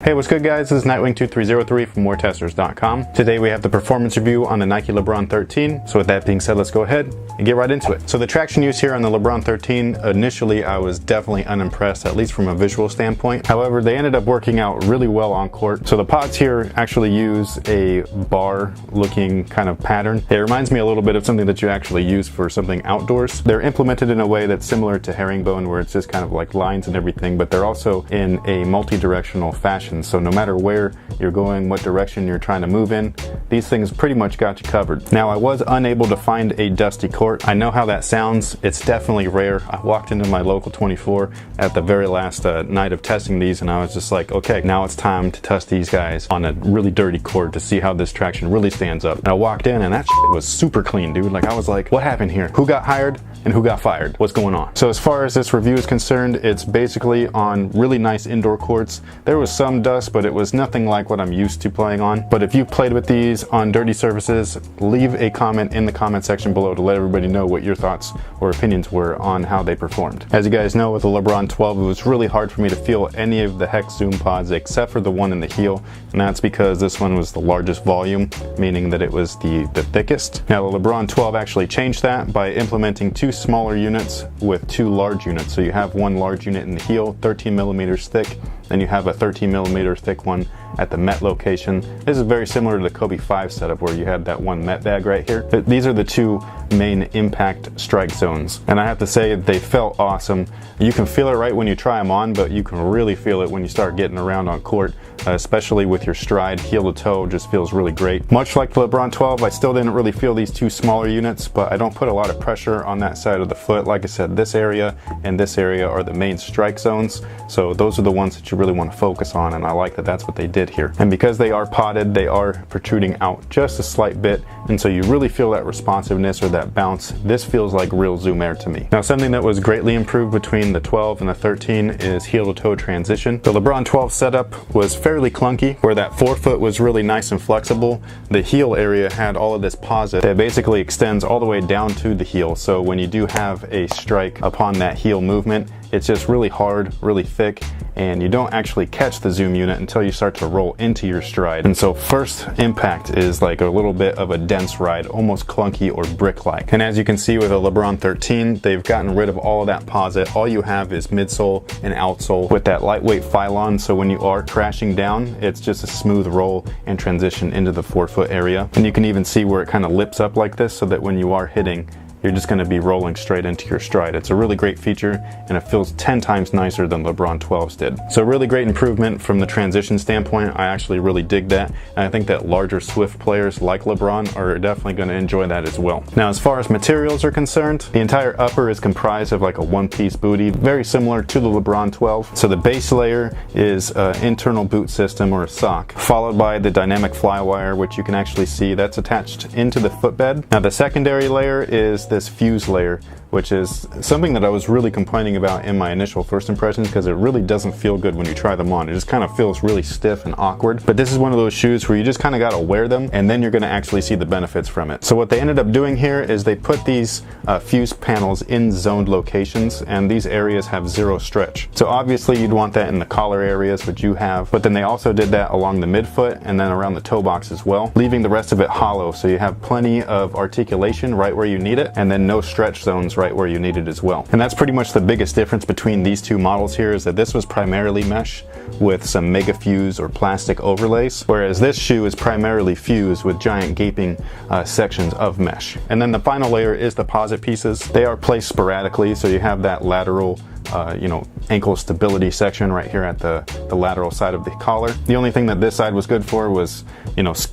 Hey, what's good guys? This is Nightwing2303 from WarTesters.com. Today we have the performance review on the Nike LeBron 13. So with that being said, let's go ahead and get right into it. So the traction use here on the LeBron 13, initially I was definitely unimpressed, at least from a visual standpoint. However, they ended up working out really well on court. So the pods here actually use a bar looking kind of pattern. It reminds me a little bit of something that you actually use for something outdoors. They're implemented in a way that's similar to herringbone, where it's just kind of like lines and everything, but they're also in a multi-directional fashion. So no matter where you're going, what direction you're trying to move in, these things pretty much got you covered. Now, I was unable to find a dusty court. I know how that sounds. It's definitely rare. I walked into my local 24 at the very last night of testing these, and I was just like, okay, now it's time to test these guys on a really dirty court to see how this traction really stands up. And I walked in and that shit was super clean, dude. Like, I was like, what happened here? Who got hired and who got fired? What's going on? So as far as this review is concerned, it's basically on really nice indoor courts. There was some dust, but it was nothing like what I'm used to playing on. But if you've played with these on dirty surfaces, leave a comment in the comment section below to let everybody know what your thoughts or opinions were on how they performed. As you guys know, with the LeBron 12, it was really hard for me to feel any of the hex zoom pods except for the one in the heel, and that's because this one was the largest volume, meaning that it was the thickest. Now the LeBron 12 actually changed that by implementing two smaller units with two large units. So you have one large unit in the heel, 13 millimeters thick, then you have a 13 millimeter thick one at the Met location. This is very similar to the Kobe 5 setup where you have that one Met bag right here. These are the two main impact strike zones, and I have to say they felt awesome. You can feel it right when you try them on, but you can really feel it when you start getting around on court, especially with your stride. Heel to toe just feels really great. Much like the LeBron 12, I still didn't really feel these two smaller units, but I don't put a lot of pressure on that side of the foot. Like I said, this area and this area are the main strike zones, so those are the ones that you really want to focus on, and I like that that's what they did here. And because they are potted, they are protruding out just a slight bit, and so you really feel that responsiveness or that bounce. This feels like real Zoom Air to me. Now, something that was greatly improved between the 12 and the 13 is heel to toe transition. The LeBron 12 setup was fairly clunky, where that forefoot was really nice and flexible. The heel area had all of this posit that basically extends all the way down to the heel, so when you do have a strike upon that heel movement, it's just really hard, really thick, and you don't actually catch the zoom unit until you start to roll into your stride. And so first impact is like a little bit of a dense ride, almost clunky or brick-like. And as you can see with a LeBron 13, they've gotten rid of all of that posit. All you have is midsole and outsole with that lightweight phylon, so when you are crashing down, it's just a smooth roll and transition into the forefoot area. And you can even see where it kind of lips up like this, so that when you are hitting, you're just going to be rolling straight into your stride. It's a really great feature, and it feels 10 times nicer than LeBron 12s did. So really great improvement from the transition standpoint. I actually really dig that, and I think that larger Swift players like LeBron are definitely going to enjoy that as well. Now, as far as materials are concerned, the entire upper is comprised of like a one-piece bootie, very similar to the LeBron 12. So the base layer is an internal boot system or a sock, followed by the dynamic flywire, which you can actually see that's attached into the footbed. Now the secondary layer is this fuse layer, which is something that I was really complaining about in my initial first impressions, because it really doesn't feel good when you try them on. It just kind of feels really stiff and awkward. But this is one of those shoes where you just kind of got to wear them, and then you're going to actually see the benefits from it. So what they ended up doing here is they put these fuse panels in zoned locations, and these areas have zero stretch. So obviously you'd want that in the collar areas, which you have, but then they also did that along the midfoot and then around the toe box as well, leaving the rest of it hollow, so you have plenty of articulation right where you need it, and then no stretch zones right where you need it as well. And that's pretty much the biggest difference between these two models here, is that this was primarily mesh with some mega fuse or plastic overlays, whereas this shoe is primarily fuse with giant gaping sections of mesh. And then the final layer is the posit pieces. They are placed sporadically, so you have that lateral ankle stability section right here at the lateral side of the collar. The only thing that this side was good for was,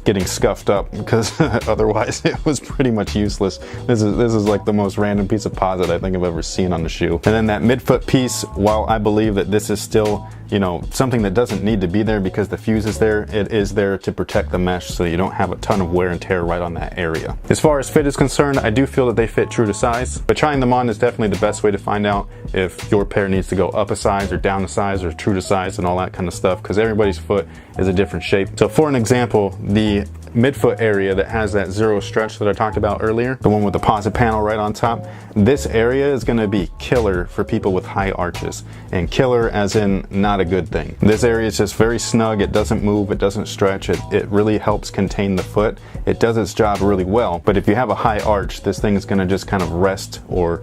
getting scuffed up, because otherwise it was pretty much useless. This is like the most random piece of posit I think I've ever seen on the shoe. And then that midfoot piece, while I believe that this is still something that doesn't need to be there because the fuse is there, it is there to protect the mesh so you don't have a ton of wear and tear right on that area. As far as fit is concerned, I do feel that they fit true to size, but trying them on is definitely the best way to find out if your pair needs to go up a size or down a size or true to size and all that kind of stuff, because everybody's foot is a different shape. So for an example, the midfoot area that has that zero stretch that I talked about earlier, the one with the posit panel right on top, this area is going to be killer for people with high arches, and killer as in not a good thing. This area is just very snug, it doesn't move, it doesn't stretch, it really helps contain the foot. It does its job really well, but if you have a high arch, this thing is going to just kind of rest or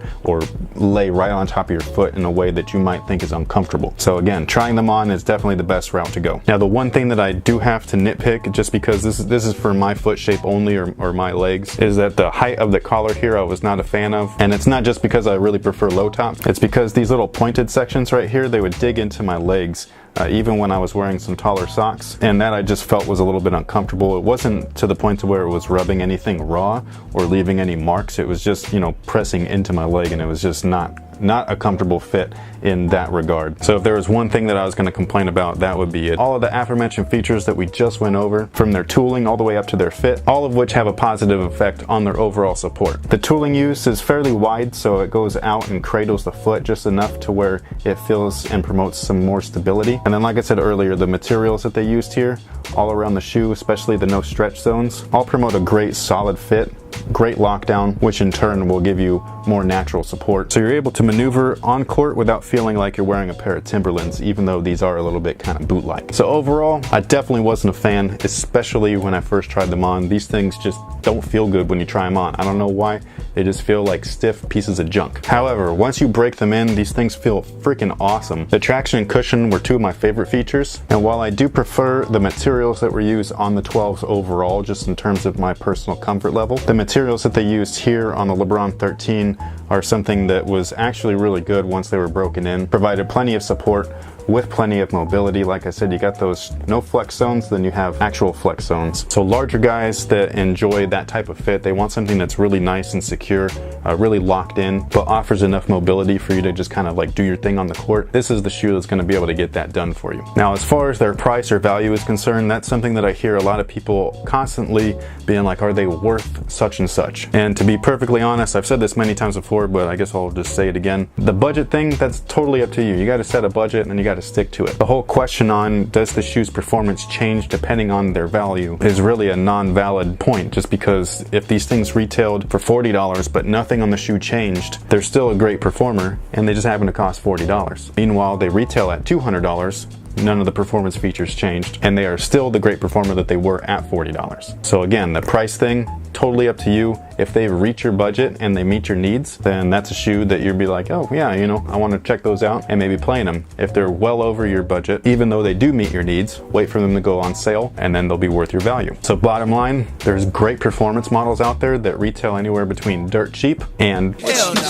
lay right on top of your foot in a way that you might think is uncomfortable. So again, trying them on is definitely the best route to go. Now the one thing that I do have to nitpick, just because this is for my foot shape only or my legs, is that the height of the collar here I was not a fan of. And it's not just because I really prefer low top, it's because these little pointed sections right here, they would dig into my legs. Even when I was wearing some taller socks, and that I just felt was a little bit uncomfortable. It wasn't to the point to where it was rubbing anything raw or leaving any marks. It was just, you know, pressing into my leg, and it was just not a comfortable fit in that regard. So if there was one thing that I was going to complain about, that would be it. All of the aforementioned features that we just went over, from their tooling all the way up to their fit, all of which have a positive effect on their overall support. The tooling use is fairly wide, so it goes out and cradles the foot just enough to where it feels and promotes some more stability. And then, like I said earlier, the materials that they used here all around the shoe, especially the no stretch zones, all promote a great solid fit, great lockdown, which in turn will give you more natural support. So you're able to maneuver on court without feeling like you're wearing a pair of Timberlands, even though these are a little bit kind of boot-like. So overall, I definitely wasn't a fan, especially when I first tried them on. These things just don't feel good when you try them on. I don't know why. They just feel like stiff pieces of junk. However, once you break them in, these things feel freaking awesome. The traction and cushion were two of my favorite features, and while I do prefer the materials that were used on the 12s overall, just in terms of my personal comfort level, the materials that they used here on the LeBron 13 are something that was actually really good once they were broken in. Provided plenty of support with plenty of mobility. Like I said, you got those no flex zones, then you have actual flex zones. So larger guys that enjoy that type of fit, they want something that's really nice and secure, really locked in, but offers enough mobility for you to just kind of like do your thing on the court. This is the shoe that's going to be able to get that done for you. Now, as far as their price or value is concerned, that's something that I hear a lot of people constantly being like, are they worth such and such? And to be perfectly honest, I've said this many times before, but I guess I'll just say it again. The budget thing, that's totally up to you. You got to set a budget and then you got to stick to it. The whole question on does the shoe's performance change depending on their value is really a non-valid point, just because if these things retailed for $40 but nothing on the shoe changed, they're still a great performer and they just happen to cost $40. Meanwhile, they retail at $200, none of the performance features changed, and they are still the great performer that they were at $40. So again, the price thing, totally up to you. If they reach your budget and they meet your needs, then that's a shoe that you'd be like, oh yeah, you know, I want to check those out and maybe play in them. If they're well over your budget, even though they do meet your needs, wait for them to go on sale and then they'll be worth your value. So bottom line, there's great performance models out there that retail anywhere between dirt cheap and hell no.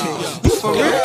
For real?